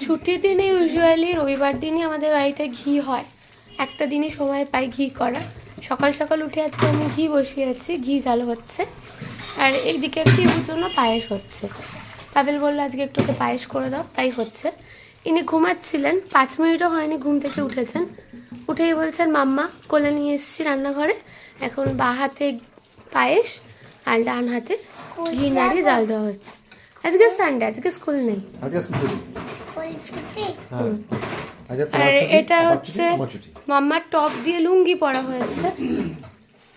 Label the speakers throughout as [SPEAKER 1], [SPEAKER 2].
[SPEAKER 1] ছুটির দিনে ইউজুয়ালি রবিবার দিনই আমাদের বাড়িতে ঘি হয়। একটা দিনই সময় পাই ঘি করা। সকাল সকাল উঠে আজকে আমি ঘি বসিয়েছি, ঘি জাল হচ্ছে। আর এইদিকে একটু ইউর জন্য পায়েস হচ্ছে। পাবেল বললো আজকে একটু ওকে পায়েস করে দাও, তাই হচ্ছে। ইনি ঘুমাচ্ছিলেন, 5 মিনিটও হয়নি ঘুম থেকে উঠেছেন। উঠেই বলছেন মাম্মা কোলে নিয়ে এসেছি রান্নাঘরে, এখন বা হাতে পায়েস আর ডান হাতে ঘি নাড়িয়ে জাল দেওয়া হচ্ছে। আজকে সানডে, আজকে স্কুল নেই। আর এটা হচ্ছে মাম্মার টপ দিয়ে লুঙ্গি পরা হয়েছে।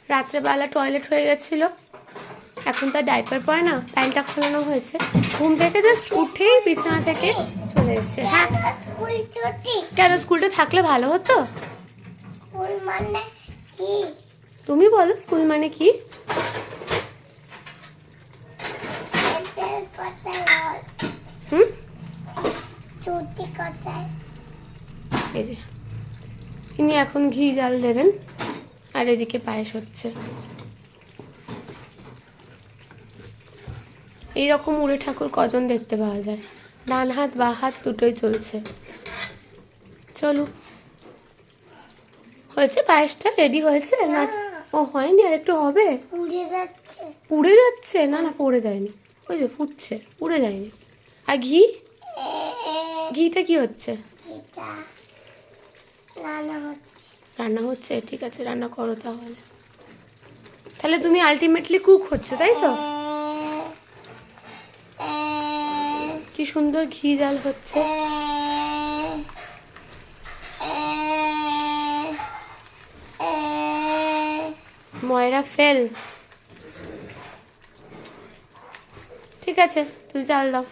[SPEAKER 1] রাত্রেবেলা টয়লেট হয়ে গেছিল, এখন তার ডাইপার পরে না, প্যান্টটা খোলানো হয়েছে। ঘুম থেকে জাস্ট উঠেই বিছানা থেকে চলে এসছে। হ্যাঁ, কেন স্কুলটা থাকলে ভালো হতো? তুমি বলো স্কুল মানে কি? এই যে ইনি এখন ঘি জাল দেবেন, আর এদিকে পায়েস হচ্ছে। এইরকম উড়ে ঠাকুর কজন দেখতে পাওয়া যায়? ডান হাত বা হাত দুটোই চলছে। চলো, হয়েছে পায়েসটা, রেডি হয়েছে না? ও হয়নি, আর একটু হবে। পুড়ে যাচ্ছে? না না, পড়ে যায়নি, ওই যে ফুটছে, পুড়ে যায়নি। আর ঘি, ঘিটা কি হচ্ছে? রান্না হচ্ছে, ঠিক আছে রান্না করো তাহলে। তাহলে তুমি আলটিমেটলি কুক হচ্ছে, তাই তো? কি সুন্দর ঘি জাল হচ্ছে। ময়রা ফেল। ঠিক আছে, তুমি জাল দাও।